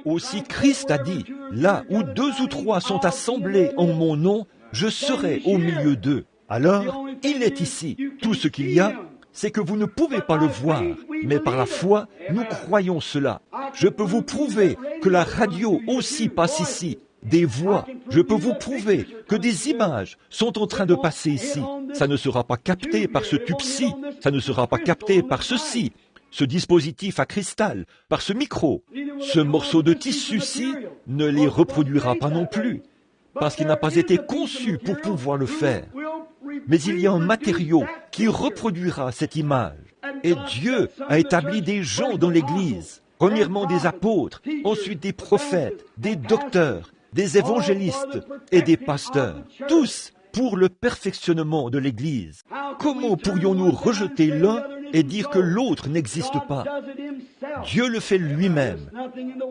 Aussi Christ a dit, là où 2 ou 3 sont assemblés en mon nom, je serai au milieu d'eux. Alors, il est ici. Tout ce qu'il y a, c'est que vous ne pouvez pas le voir, mais par la foi, nous croyons cela. Je peux vous prouver que la radio aussi passe ici, des voix. Je peux vous prouver que des images sont en train de passer ici. Ça ne sera pas capté par ce tube-ci, ça ne sera pas capté par ceci, ce dispositif à cristal, par ce micro. Ce morceau de tissu-ci ne les reproduira pas non plus, parce qu'il n'a pas été conçu pour pouvoir le faire. Mais il y a un matériau qui reproduira cette image. Et Dieu a établi des gens dans l'Église. Premièrement des apôtres, ensuite des prophètes, des docteurs, des évangélistes et des pasteurs. Tous pour le perfectionnement de l'Église. Comment pourrions-nous rejeter l'un et dire que l'autre n'existe pas? Dieu le fait lui-même.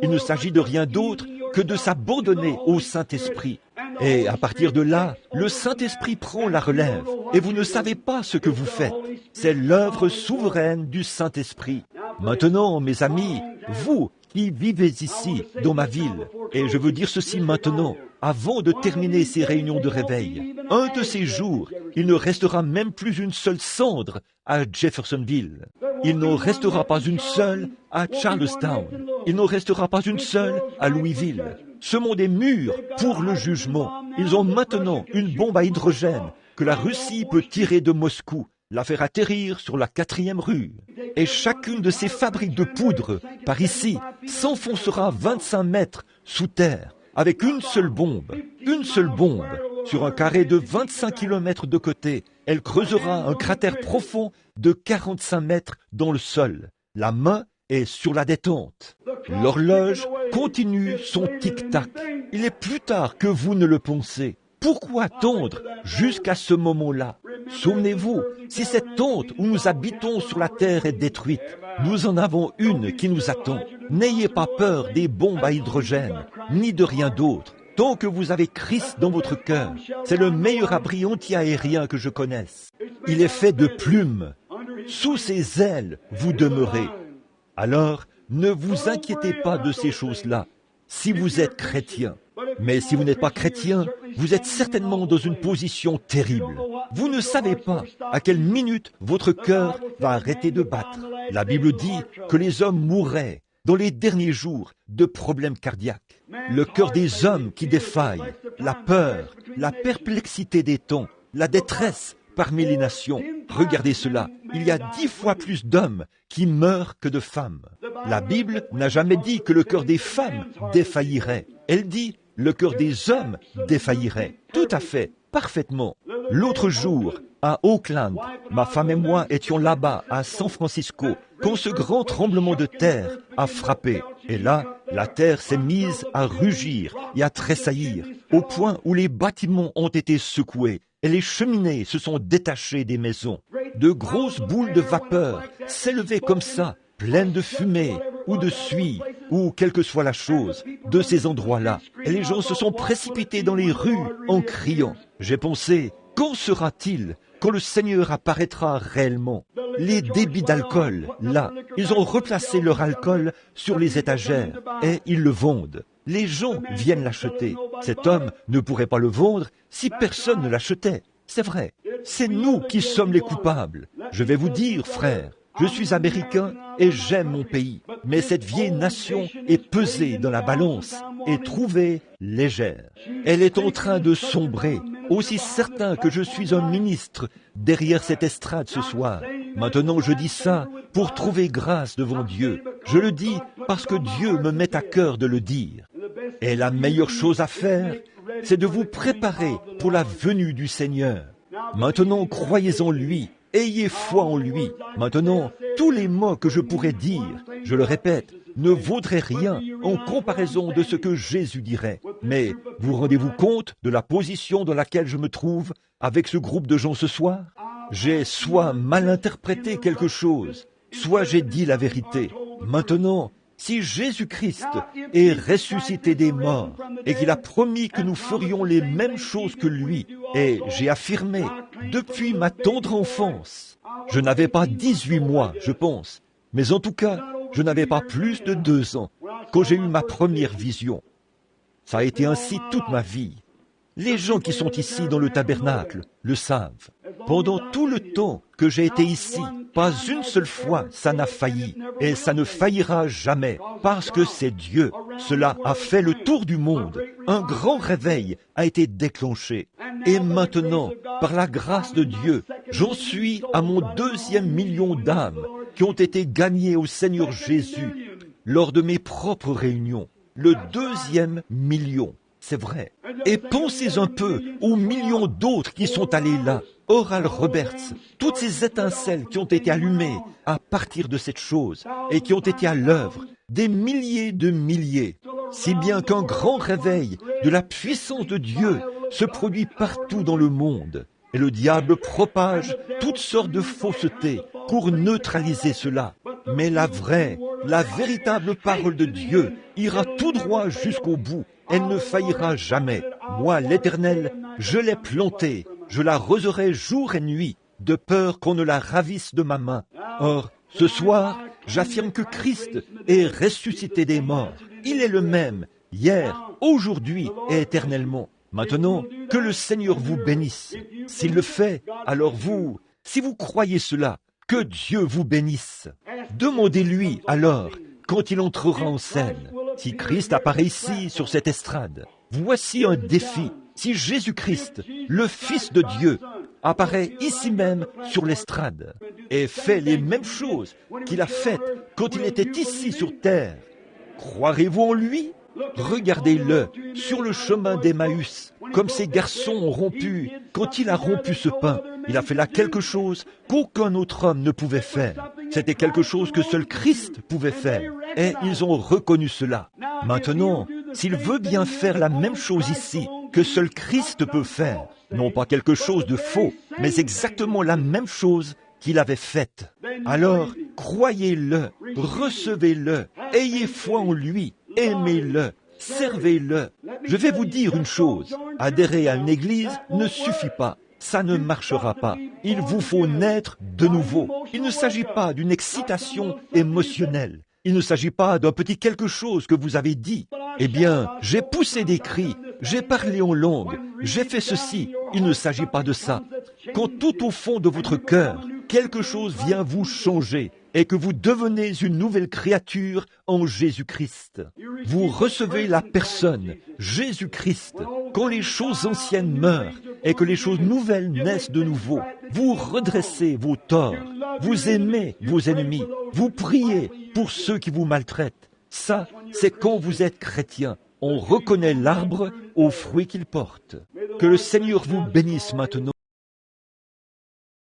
Il ne s'agit de rien d'autre que de s'abandonner au Saint-Esprit. Et à partir de là, le Saint-Esprit prend la relève. Et vous ne savez pas ce que vous faites. C'est l'œuvre souveraine du Saint-Esprit. Maintenant, mes amis, vous qui vivez ici, dans ma ville, et je veux dire ceci maintenant, avant de terminer ces réunions de réveil, un de ces jours, il ne restera même plus une seule cendre à Jeffersonville. Il n'en restera pas une seule à Charlestown. Il n'en restera pas une seule à Louisville. Ce monde est mûr pour le jugement. Ils ont maintenant une bombe à hydrogène que la Russie peut tirer de Moscou, la faire atterrir sur la 4e rue. Et chacune de ces fabriques de poudre, par ici, s'enfoncera 25 mètres sous terre, avec une seule bombe, sur un carré de 25 km de côté. Elle creusera un cratère profond de 45 mètres dans le sol. La main est sur la détente. L'horloge continue son tic-tac. Il est plus tard que vous ne le pensez. Pourquoi attendre jusqu'à ce moment-là? Souvenez-vous, si cette tente où nous habitons sur la terre est détruite, nous en avons une qui nous attend. N'ayez pas peur des bombes à hydrogène, ni de rien d'autre. Tant que vous avez Christ dans votre cœur, c'est le meilleur abri anti-aérien que je connaisse. Il est fait de plumes. Sous ses ailes, vous demeurez. Alors, ne vous inquiétez pas de ces choses-là, si vous êtes chrétien. Mais si vous n'êtes pas chrétien, vous êtes certainement dans une position terrible. Vous ne savez pas à quelle minute votre cœur va arrêter de battre. La Bible dit que les hommes mourraient dans les derniers jours de problèmes cardiaques. Le cœur des hommes qui défaille, la peur, la perplexité des temps, la détresse parmi les nations. Regardez cela, il y a 10 fois plus d'hommes qui meurent que de femmes. La Bible n'a jamais dit que le cœur des femmes défaillirait. Elle dit le cœur des hommes défaillirait. Tout à fait, parfaitement. L'autre jour, à Oakland, ma femme et moi étions là-bas, à San Francisco, quand ce grand tremblement de terre a frappé. Et là, la terre s'est mise à rugir et à tressaillir, au point où les bâtiments ont été secoués et les cheminées se sont détachées des maisons. De grosses boules de vapeur s'élevaient comme ça, pleines de fumée ou de suie, ou quelle que soit la chose, de ces endroits-là. Et les gens se sont précipités dans les rues en criant. J'ai pensé, quand sera-t-il quand le Seigneur apparaîtra réellement? Les débits d'alcool, là, ils ont replacé leur alcool sur les étagères et ils le vendent. Les gens viennent l'acheter. Cet homme ne pourrait pas le vendre si personne ne l'achetait. C'est vrai. C'est nous qui sommes les coupables. Je vais vous dire, frères, je suis américain et j'aime mon pays. Mais cette vieille nation est pesée dans la balance et trouvée légère. Elle est en train de sombrer, aussi certain que je suis un ministre derrière cette estrade ce soir. Maintenant, je dis ça pour trouver grâce devant Dieu. Je le dis parce que Dieu me met à cœur de le dire. Et la meilleure chose à faire, c'est de vous préparer pour la venue du Seigneur. Maintenant, croyez en lui. Ayez foi en lui. Maintenant, tous les mots que je pourrais dire, je le répète, ne vaudraient rien en comparaison de ce que Jésus dirait. Mais vous rendez-vous compte de la position dans laquelle je me trouve avec ce groupe de gens ce soir? J'ai soit mal interprété quelque chose, soit j'ai dit la vérité. Maintenant, si Jésus-Christ est ressuscité des morts et qu'il a promis que nous ferions les mêmes choses que lui, et j'ai affirmé depuis ma tendre enfance, je n'avais pas 18 mois, je pense, mais en tout cas, je n'avais pas plus de 2 ans. quand j'ai eu ma première vision. Ça a été ainsi toute ma vie. Les gens qui sont ici dans le tabernacle le savent. Pendant tout le temps que j'ai été ici, pas une seule fois ça n'a failli, et ça ne faillira jamais, parce que c'est Dieu. Cela a fait le tour du monde. Un grand réveil a été déclenché. Et maintenant, par la grâce de Dieu, j'en suis à mon 2e million d'âmes qui ont été gagnées au Seigneur Jésus lors de mes propres réunions. Le 2e million. C'est vrai. Et pensez un peu aux millions d'autres qui sont allés là. Oral Roberts, toutes ces étincelles qui ont été allumées à partir de cette chose et qui ont été à l'œuvre, des milliers de milliers, si bien qu'un grand réveil de la puissance de Dieu se produit partout dans le monde. Et le diable propage toutes sortes de faussetés pour neutraliser cela. Mais la vraie, la véritable parole de Dieu ira tout droit jusqu'au bout. Elle ne faillira jamais. Moi, l'Éternel, je l'ai plantée, je l'arroserai jour et nuit, de peur qu'on ne la ravisse de ma main. Or, ce soir, j'affirme que Christ est ressuscité des morts. Il est le même, hier, aujourd'hui et éternellement. Maintenant, que le Seigneur vous bénisse. S'il le fait, alors vous, si vous croyez cela, que Dieu vous bénisse. Demandez-lui alors, quand il entrera en scène, si Christ apparaît ici sur cette estrade. Voici un défi. Si Jésus-Christ, le Fils de Dieu, apparaît ici même sur l'estrade et fait les mêmes choses qu'il a faites quand il était ici sur terre, croirez-vous en lui? Regardez-le sur le chemin d'Emmaüs, comme ces garçons ont rompu. Quand il a rompu ce pain, il a fait là quelque chose qu'aucun autre homme ne pouvait faire. C'était quelque chose que seul Christ pouvait faire. Et ils ont reconnu cela. Maintenant, s'il veut bien faire la même chose ici que seul Christ peut faire, non pas quelque chose de faux, mais exactement la même chose qu'il avait faite, alors croyez-le, recevez-le, ayez foi en lui, aimez-le, servez-le. Je vais vous dire une chose, adhérer à une église ne suffit pas. Ça ne marchera pas. Il vous faut naître de nouveau. Il ne s'agit pas d'une excitation émotionnelle. Il ne s'agit pas d'un petit quelque chose que vous avez dit. Eh bien, j'ai poussé des cris, j'ai parlé en langue, j'ai fait ceci. Il ne s'agit pas de ça. Quand tout au fond de votre cœur, quelque chose vient vous changer et que vous devenez une nouvelle créature en Jésus-Christ. Vous recevez la personne, Jésus-Christ. Quand les choses anciennes meurent et que les choses nouvelles naissent de nouveau, vous redressez vos torts, vous aimez vos ennemis, vous priez pour ceux qui vous maltraitent. Ça, c'est quand vous êtes chrétien. On reconnaît l'arbre aux fruits qu'il porte. Que le Seigneur vous bénisse maintenant.